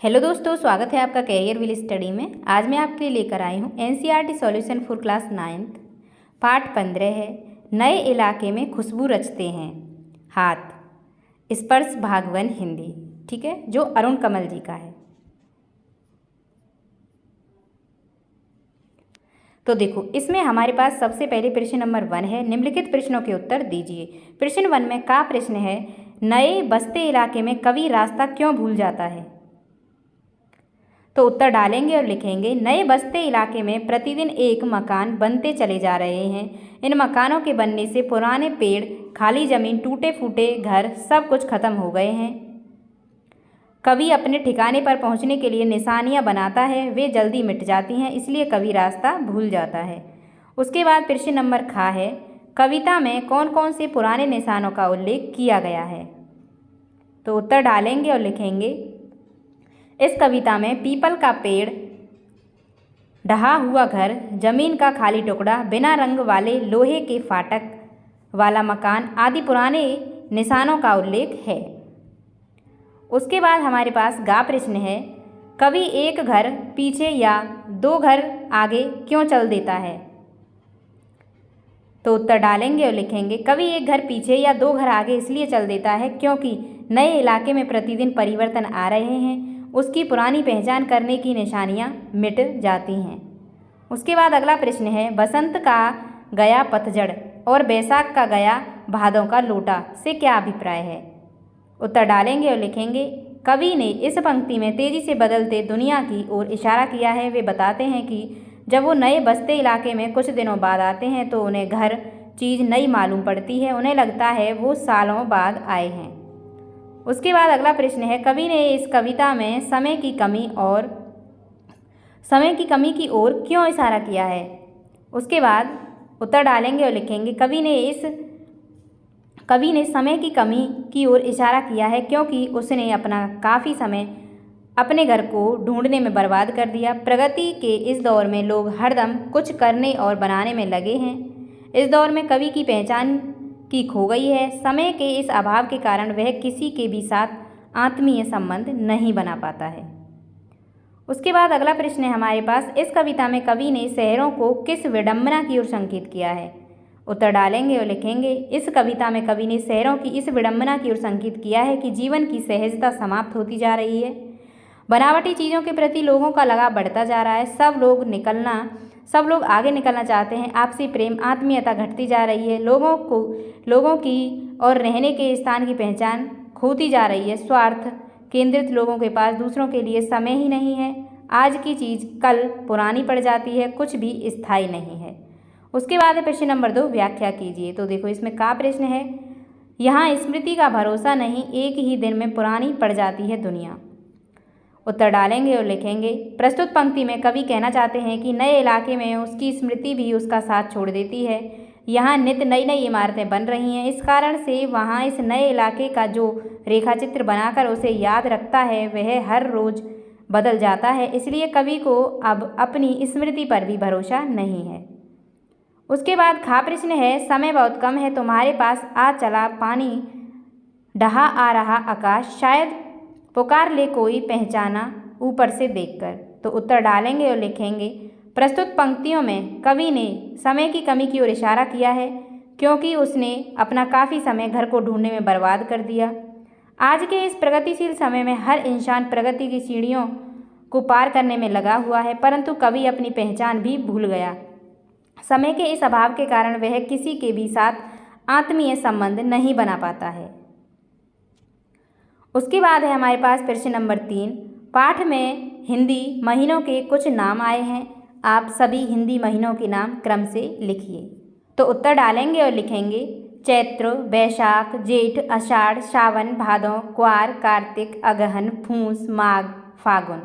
Hello दोस्तों, स्वागत है आपका कैरियर विल स्टडी में। आज मैं आपके लिए लेकर आई हूँ NCERT solution for class 9th part 15 है। नए इलाके में खुशबू रचते हैं हाथ, स्पर्श भाग 1 हिंदी। ठीक है, जो अरुण कमल जी का है। तो देखो, इसमें हमारे पास सबसे पहले प्रश्न नंबर 1 है, निम्नलिखित प्रश्नों के उत्तर दीजिए। प्रश्न 1 में का प्रश्न है, नए बसते इलाके में कवि रास्ता क्यों भूल जाता है। तो उत्तर डालेंगे और लिखेंगे, नए बसते इलाके में प्रतिदिन एक मकान बनते चले जा रहे हैं। इन मकानों के बनने से पुराने पेड़, खाली जमीन, टूटे फूटे घर सब कुछ खत्म हो गए हैं। कवि अपने ठिकाने पर पहुंचने के लिए निशानियां बनाता है, वे जल्दी मिट जाती हैं, इसलिए कवि रास्ता भूल जाता है। उसके बाद प्रश्न नंबर खा है, कविता में कौन कौन से पुराने निशानों का उल्लेख किया गया है। तो उत्तर डालेंगे और लिखेंगे, इस कविता में पीपल का पेड़, ढहा हुआ घर, जमीन का खाली टुकड़ा, बिना रंग वाले लोहे के फाटक वाला मकान आदि पुराने निशानों का उल्लेख है। उसके बाद हमारे पास गा प्रश्न है, कवि एक घर पीछे या दो घर आगे क्यों चल देता है। तो उत्तर डालेंगे और लिखेंगे, कवि एक घर पीछे या दो घर आगे इसलिए चल देता है क्योंकि नए इलाके में प्रतिदिन परिवर्तन आ रहे हैं, उसकी पुरानी पहचान करने की निशानियां मिट जाती हैं। उसके बाद अगला प्रश्न है, बसंत का गया पतझड़ और बैसाख का गया भादों का लोटा से क्या अभिप्राय है। उत्तर डालेंगे और लिखेंगे, कवि ने इस पंक्ति में तेजी से बदलते दुनिया की ओर इशारा किया है। वे बताते हैं कि जब वो नए बसते इलाके में कुछ दिनों बाद आते हैं तो उन्हें घर चीज़ नई मालूम पड़ती है, उन्हें लगता है वो सालों बाद आए हैं। उसके बाद अगला प्रश्न है, कवि ने इस कविता में समय की कमी की ओर क्यों इशारा किया है। उसके बाद उत्तर डालेंगे और लिखेंगे, कवि ने समय की कमी की ओर इशारा किया है क्योंकि उसने अपना काफ़ी समय अपने घर को ढूंढने में बर्बाद कर दिया। प्रगति के इस दौर में लोग हरदम कुछ करने और बनाने में लगे हैं। इस दौर में कवि की पहचान की खो गई है। समय के इस अभाव के कारण वह किसी के भी साथ आत्मीय संबंध नहीं बना पाता है। उसके बाद अगला प्रश्न है हमारे पास, इस कविता में कवि ने शहरों को किस विडंबना की ओर संकेत किया है। उत्तर डालेंगे और लिखेंगे, इस कविता में कवि ने शहरों की इस विडंबना की ओर संकेत किया है कि जीवन की सहजता समाप्त होती जा रही है। बनावटी चीज़ों के प्रति लोगों का लगाव बढ़ता जा रहा है। सब लोग आगे निकलना चाहते हैं। आपसी प्रेम, आत्मीयता घटती जा रही है। लोगों की और रहने के स्थान की पहचान खोती जा रही है। स्वार्थ केंद्रित लोगों के पास दूसरों के लिए समय ही नहीं है। आज की चीज़ कल पुरानी पड़ जाती है, कुछ भी स्थायी नहीं है। उसके बाद है प्रश्न नंबर 2, व्याख्या कीजिए। तो देखो, इसमें का प्रश्न है, यहाँ स्मृति का भरोसा नहीं, एक ही दिन में पुरानी पड़ जाती है दुनिया। उत्तर डालेंगे और लिखेंगे, प्रस्तुत पंक्ति में कवि कहना चाहते हैं कि नए इलाके में उसकी स्मृति भी उसका साथ छोड़ देती है। यहाँ नित्य नई नई इमारतें बन रही हैं, इस कारण से वहाँ इस नए इलाके का जो रेखाचित्र बनाकर उसे याद रखता है वह हर रोज़ बदल जाता है, इसलिए कवि को अब अपनी स्मृति पर भी भरोसा नहीं है। उसके बाद खा प्रश्न है, समय बहुत कम है, तुम्हारे पास आ चला पानी, ढहा आ रहा आकाश, शायद पुकार ले कोई पहचाना ऊपर से देखकर। तो उत्तर डालेंगे और लिखेंगे, प्रस्तुत पंक्तियों में कवि ने समय की कमी की ओर इशारा किया है क्योंकि उसने अपना काफ़ी समय घर को ढूंढने में बर्बाद कर दिया। आज के इस प्रगतिशील समय में हर इंसान प्रगति की सीढ़ियों को पार करने में लगा हुआ है, परंतु कवि अपनी पहचान भी भूल गया। समय के इस अभाव के कारण वह किसी के भी साथ आत्मीय संबंध नहीं बना पाता है। उसके बाद है हमारे पास प्रश्न नंबर 3, पाठ में हिंदी महीनों के कुछ नाम आए हैं, आप सभी हिंदी महीनों के नाम क्रम से लिखिए। तो उत्तर डालेंगे और लिखेंगे, चैत्र, वैशाख, जेठ, आषाढ़, सावन, भादों, क्वार, कार्तिक, अगहन, पूस, माघ, फागुन।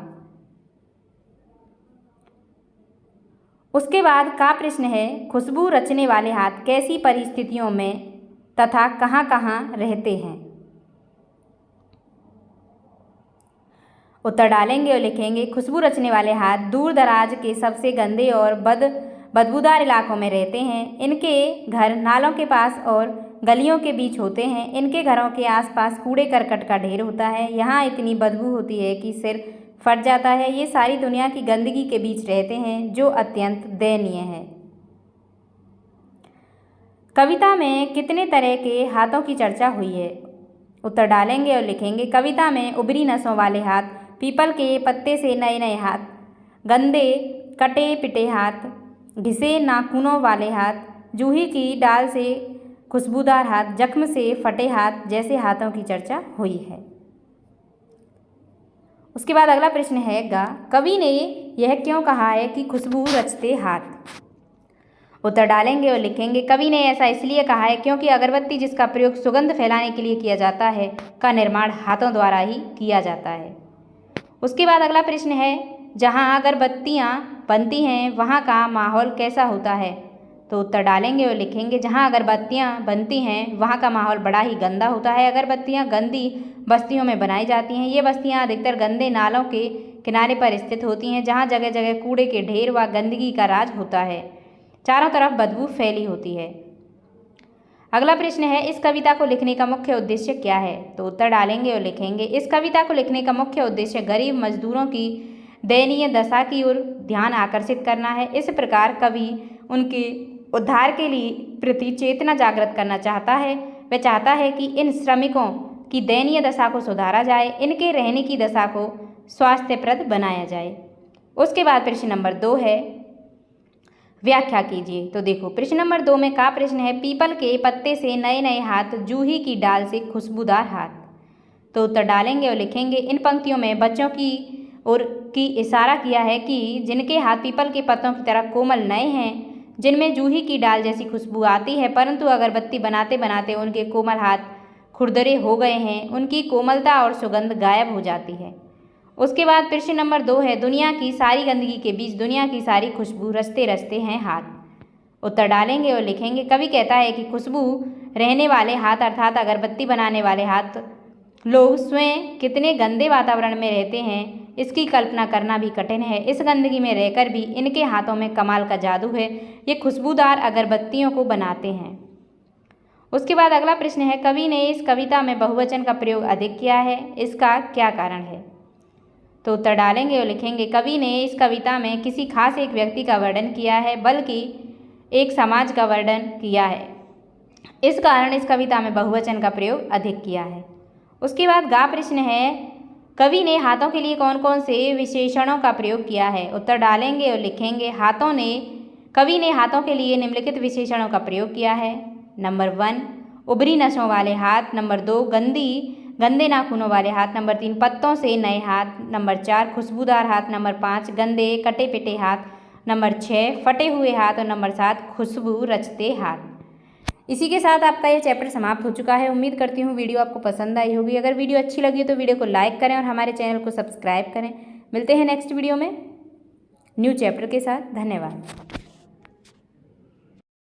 उसके बाद का प्रश्न है, खुशबू रचने वाले हाथ कैसी परिस्थितियों में तथा कहाँ कहाँ रहते हैं। उत्तर डालेंगे और लिखेंगे, खुशबू रचने वाले हाथ दूर दराज के सबसे गंदे और बदबूदार इलाकों में रहते हैं। इनके घर नालों के पास और गलियों के बीच होते हैं। इनके घरों के आसपास कूड़े करकट का ढेर होता है। यहाँ इतनी बदबू होती है कि सिर फट जाता है। ये सारी दुनिया की गंदगी के बीच रहते हैं जो अत्यंत दयनीय है। कविता में कितने तरह के हाथों की चर्चा हुई है? उत्तर डालेंगे और लिखेंगे कविता में उभरी नसों वाले हाथ, पीपल के पत्ते से नए नए हाथ, गंदे कटे पिटे हाथ, घिसे नाखूनों वाले हाथ, जूही की डाल से खुशबूदार हाथ, जख्म से फटे हाथ जैसे हाथों की चर्चा हुई है। उसके बाद अगला प्रश्न है गा, कवि ने यह क्यों कहा है कि खुशबू रचते हाथ? उत्तर डालेंगे और लिखेंगे कवि ने ऐसा इसलिए कहा है क्योंकि अगरबत्ती जिसका प्रयोग सुगंध फैलाने के लिए किया जाता है का निर्माण हाथों द्वारा ही किया जाता है। उसके बाद अगला प्रश्न है, जहाँ अगरबत्तियाँ बनती हैं वहाँ का माहौल कैसा होता है? तो उत्तर डालेंगे और लिखेंगे जहाँ अगरबत्तियाँ बनती हैं वहाँ का माहौल बड़ा ही गंदा होता है। अगरबत्तियाँ गंदी बस्तियों में बनाई जाती हैं। ये बस्तियाँ अधिकतर गंदे नालों के किनारे पर स्थित होती हैं जहाँ जगह जगह कूड़े के ढेर व गंदगी का राज होता है। चारों तरफ बदबू फैली होती है। अगला प्रश्न है, इस कविता को लिखने का मुख्य उद्देश्य क्या है? तो उत्तर डालेंगे और लिखेंगे इस कविता को लिखने का मुख्य उद्देश्य गरीब मजदूरों की दयनीय दशा की ओर ध्यान आकर्षित करना है। इस प्रकार कवि उनके उद्धार के लिए प्रति चेतना जागृत करना चाहता है। वह चाहता है कि इन श्रमिकों की दयनीय दशा को सुधारा जाए, इनके रहने की दशा को स्वास्थ्यप्रद बनाया जाए। उसके बाद प्रश्न नंबर 2 है, व्याख्या कीजिए। तो देखो प्रश्न नंबर 2 में का प्रश्न है, पीपल के पत्ते से नए नए हाथ, जूही की डाल से खुशबूदार हाथ। तो उत्तर डालेंगे और लिखेंगे इन पंक्तियों में बच्चों की ओर की इशारा किया है कि जिनके हाथ पीपल के पत्तों की तरह कोमल नए हैं, जिनमें जूही की डाल जैसी खुशबू आती है, परंतु अगरबत्ती बनाते बनाते उनके कोमल हाथ खुरदरे हो गए हैं, उनकी कोमलता और सुगंध गायब हो जाती है। उसके बाद प्रश्न नंबर 2 है, दुनिया की सारी गंदगी के बीच दुनिया की सारी खुशबू रचते रचते हैं हाथ। उत्तर डालेंगे और लिखेंगे कवि कहता है कि खुशबू रहने वाले हाथ अर्थात अगरबत्ती बनाने वाले हाथ लोग स्वयं कितने गंदे वातावरण में रहते हैं इसकी कल्पना करना भी कठिन है। इस गंदगी में रहकर भी इनके हाथों में कमाल का जादू है, ये खुशबूदार अगरबत्तियों को बनाते हैं। उसके बाद अगला प्रश्न है, कवि ने इस कविता में बहुवचन का प्रयोग अधिक किया है, इसका क्या कारण है? तो उत्तर डालेंगे और लिखेंगे कवि ने इस कविता में किसी खास एक व्यक्ति का वर्णन किया है बल्कि एक समाज का वर्णन किया है, इस कारण इस कविता में बहुवचन का प्रयोग अधिक किया है। उसके बाद गा प्रश्न है, कवि ने हाथों के लिए कौन कौन से विशेषणों का प्रयोग किया है? उत्तर डालेंगे और लिखेंगे कवि ने हाथों के लिए निम्नलिखित विशेषणों का प्रयोग किया है। नंबर 1 उभरी नसों वाले हाथ, नंबर 2 गंदे नाखूनों वाले हाथ, नंबर 3 पत्तों से नए हाथ, नंबर 4 खुशबूदार हाथ, नंबर 5 गंदे कटे पिटे हाथ, नंबर 6 फटे हुए हाथ और नंबर 7 खुशबू रचते हाथ। इसी के साथ आपका ये चैप्टर समाप्त हो चुका है। उम्मीद करती हूँ वीडियो आपको पसंद आई होगी। अगर वीडियो अच्छी लगी तो वीडियो को लाइक करें और हमारे चैनल को सब्सक्राइब करें। मिलते हैं नेक्स्ट वीडियो में न्यू चैप्टर के साथ। धन्यवाद।